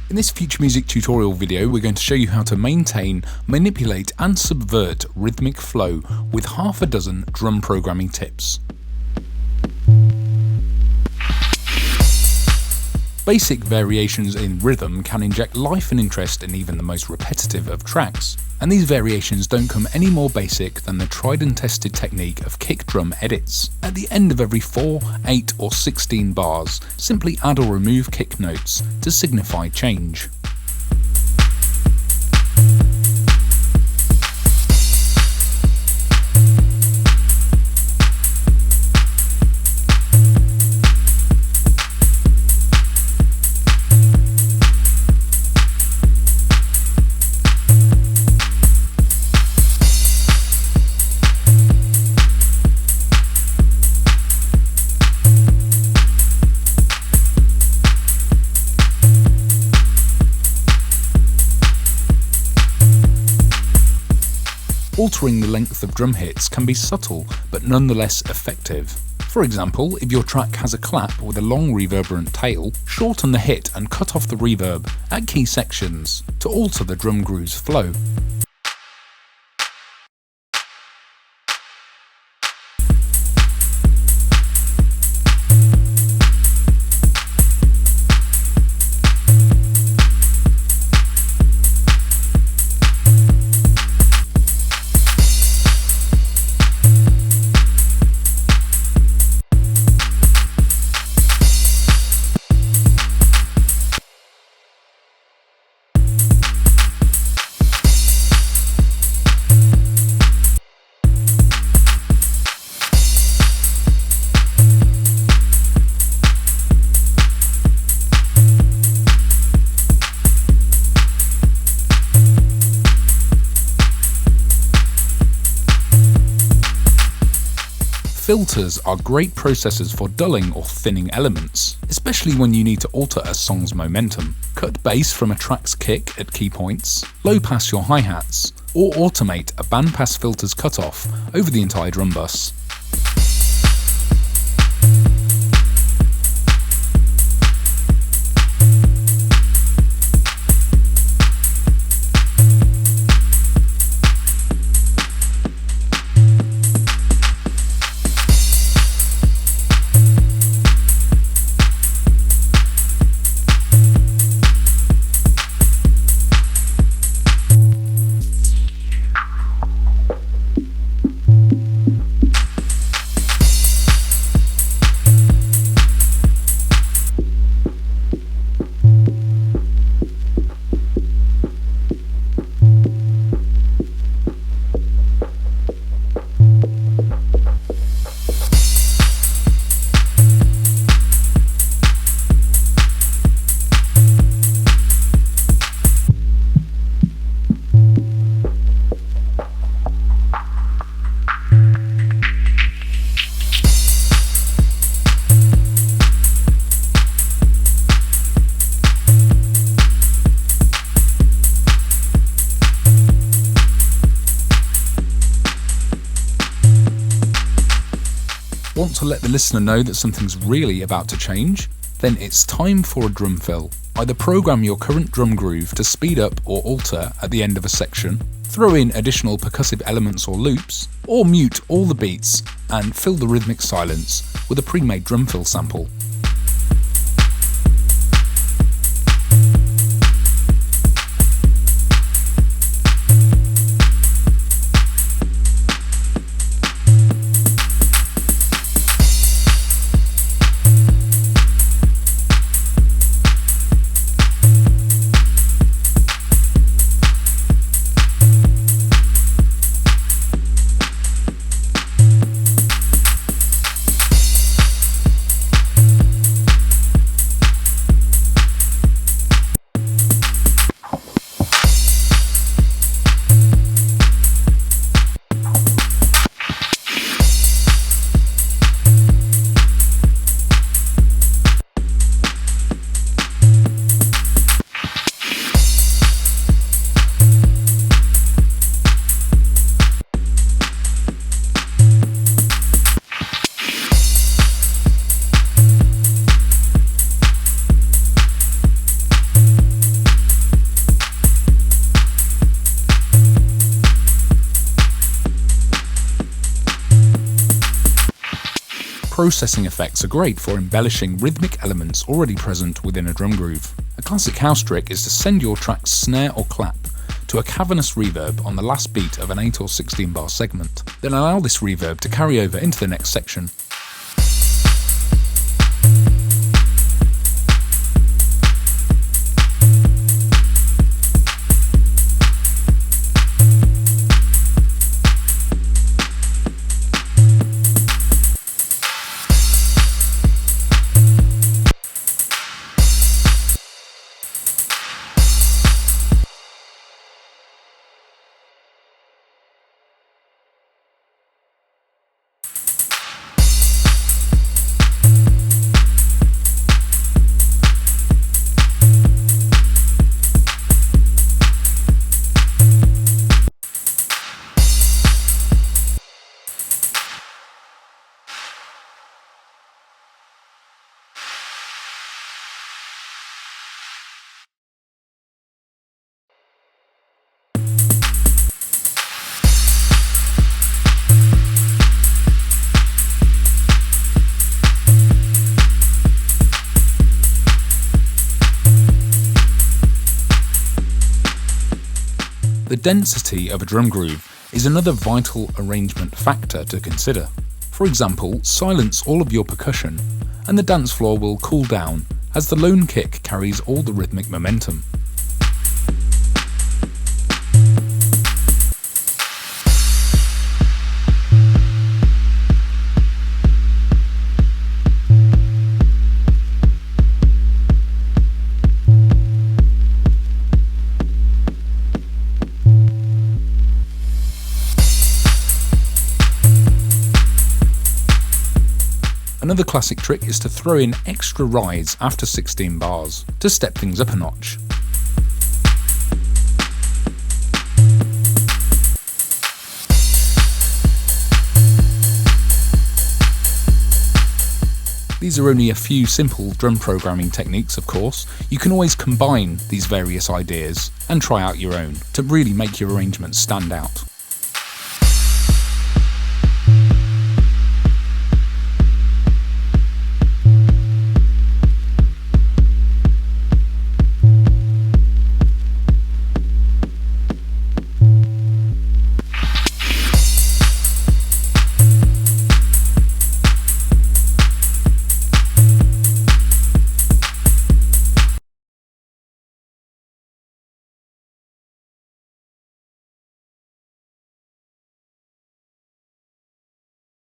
In this Future Music tutorial video, we're going to show you how to maintain, manipulate and subvert rhythmic flow with half a dozen drum programming tips. Basic variations in rhythm can inject life and interest in even the most repetitive of tracks, and these variations don't come any more basic than the tried and tested technique of kick drum edits. At the end of every 4, 8 or 16 bars, simply add or remove kick notes to signify change. Altering the length of drum hits can be subtle but nonetheless effective. For example, if your track has a clap with a long reverberant tail, shorten the hit and cut off the reverb at key sections to alter the drum groove's flow. Filters are great processors for dulling or thinning elements, especially when you need to alter a song's momentum. Cut bass from a track's kick at key points, low pass your hi-hats, or automate a bandpass filter's cutoff over the entire drum bus. Want to let the listener know that something's really about to change? Then it's time for a drum fill. Either program your current drum groove to speed up or alter at the end of a section, throw in additional percussive elements or loops, or mute all the beats and fill the rhythmic silence with a pre-made drum fill sample. processing effects are great for embellishing rhythmic elements already present within a drum groove. A classic house trick is to send your track's snare or clap to a cavernous reverb on the last beat of an 8 or 16 bar segment, then allow this reverb to carry over into the next section. The density of a drum groove is another vital arrangement factor to consider. For example, silence all of your percussion and the dance floor will cool down as the lone kick carries all the rhythmic momentum. Another classic trick is to throw in extra rides after 16 bars to step things up a notch. These are only a few simple drum programming techniques, of course. You can always combine these various ideas and try out your own to really make your arrangements stand out.